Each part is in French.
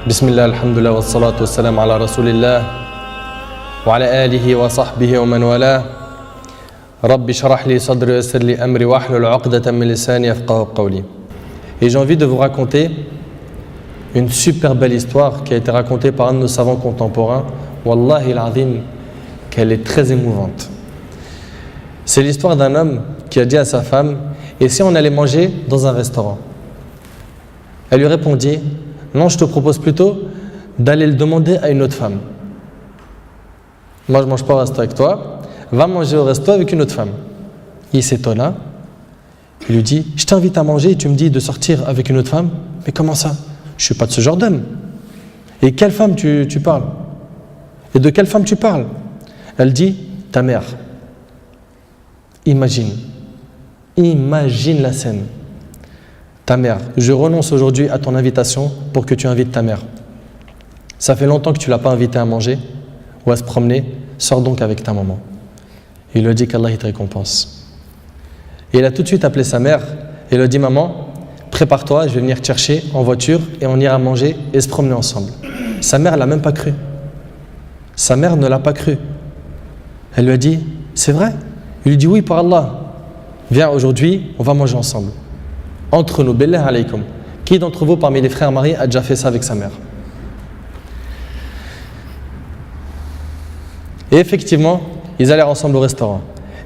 Bismillah, alhamdulillah, wa salatu wa salam ala rasulillah wa ala alihi wa sahbihi wa man wala. Rabbi shrah li sadri wa yassir li amri wa hlul 'uqdatan min lisani yafqahu qawli. Et j'ai envie de vous raconter une super belle histoire qui a été racontée par un de nos savants contemporains. Wallahi al-azim, qu'elle est très émouvante. C'est l'histoire d'un homme qui a dit à sa femme: et si on allait manger dans un restaurant? Elle lui répondit: non, je te propose plutôt d'aller le demander à une autre femme. Moi, je ne mange pas au resto avec toi, va manger au resto avec une autre femme. Il s'étonna, il lui dit: je t'invite à manger et tu me dis de sortir avec une autre femme? Mais comment ça? Je ne suis pas de ce genre d'homme. Et quelle femme tu parles? Et de quelle femme tu parles? Elle dit: ta mère. Imagine la scène. Ta mère, je renonce aujourd'hui à ton invitation pour que tu invites ta mère. Ça fait longtemps que tu ne l'as pas invitée à manger ou à se promener, sors donc avec ta maman. Il lui a dit qu'Allah te récompense. Et il a tout de suite appelé sa mère et lui a dit: maman, prépare-toi, je vais venir te chercher en voiture et on ira manger et se promener ensemble. Sa mère ne l'a même pas cru. Sa mère ne l'a pas cru. Elle lui a dit: c'est vrai? Il lui dit: oui, par Allah. Viens, aujourd'hui, on va manger ensemble. Entre nous, billah alaykum. Qui d'entre vous, parmi les frères mariés, a déjà fait ça avec sa mère? Et effectivement, ils allèrent ensemble au restaurant.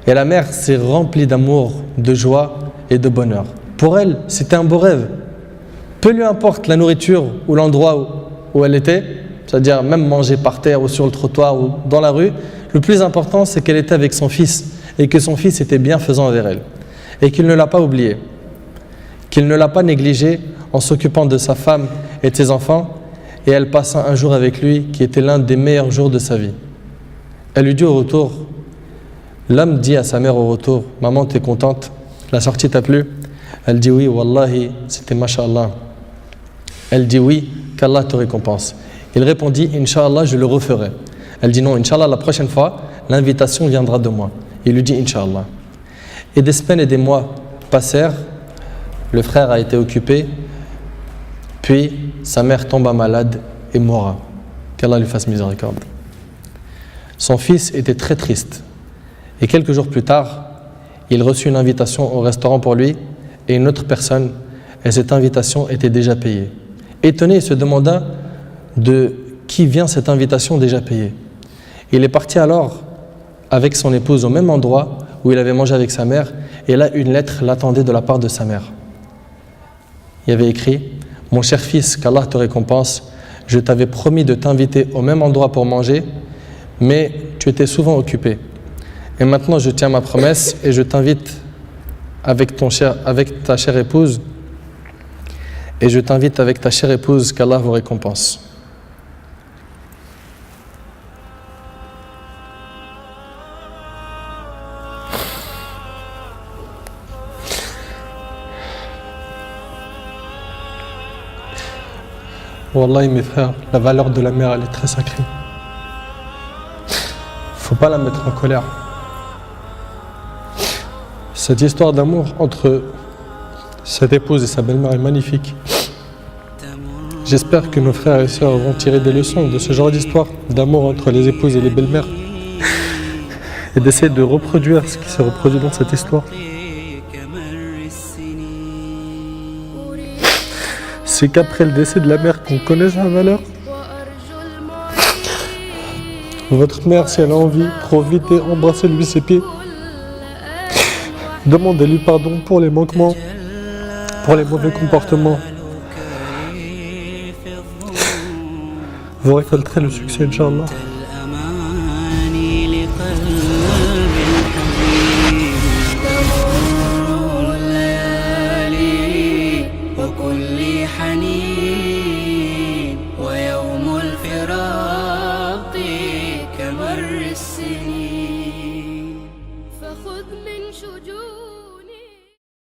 Et la mère s'est remplie d'amour, de joie et de bonheur. Pour elle, c'était un beau rêve. Peu lui importe la nourriture ou l'endroit où elle était, c'est-à-dire même manger par terre ou sur le trottoir ou dans la rue, le plus important, c'est qu'elle était avec son fils et que son fils était bienfaisant envers elle. Et qu'il ne l'a pas oublié, qu'il ne l'a pas négligé en s'occupant de sa femme et de ses enfants, et elle passa un jour avec lui qui était l'un des meilleurs jours de sa vie. Elle lui dit au retour, l'homme dit à sa mère au retour: maman, t'es contente? La sortie t'a plu? Elle dit: oui, wallahi, c'était masha'Allah. Elle dit: oui, qu'Allah te récompense. Il répondit: Inch'Allah, je le referai. Elle dit: non, Inch'Allah, la prochaine fois, l'invitation viendra de moi. Il lui dit: Inch'Allah. Et des semaines et des mois passèrent. Le frère a été occupé, puis sa mère tomba malade et mourra. Qu'Allah lui fasse miséricorde. Son fils était très triste. Et quelques jours plus tard, il reçut une invitation au restaurant pour lui et une autre personne, et cette invitation était déjà payée. Étonné, il se demanda de qui vient cette invitation déjà payée. Il est parti alors avec son épouse au même endroit où il avait mangé avec sa mère, et là une lettre l'attendait de la part de sa mère. Il y avait écrit: mon cher fils, qu'Allah te récompense, je t'avais promis de t'inviter au même endroit pour manger, mais tu étais souvent occupé. Et maintenant je tiens ma promesse et je t'invite avec ta chère épouse, et je t'invite avec ta chère épouse, qu'Allah vous récompense. Wallahi mes frères, la valeur de la mère, elle est très sacrée. Faut pas la mettre en colère. Cette histoire d'amour entre cette épouse et sa belle-mère est magnifique. J'espère que nos frères et sœurs vont tirer des leçons de ce genre d'histoire d'amour entre les épouses et les belles-mères et d'essayer de reproduire ce qui s'est reproduit dans cette histoire. C'est qu'après le décès de la mère qu'on connaît sa valeur. Votre mère, si elle a envie, profitez, embrassez-lui ses pieds. Demandez-lui pardon pour les manquements, pour les mauvais comportements. Vous récolterez le succès, Inch'Allah.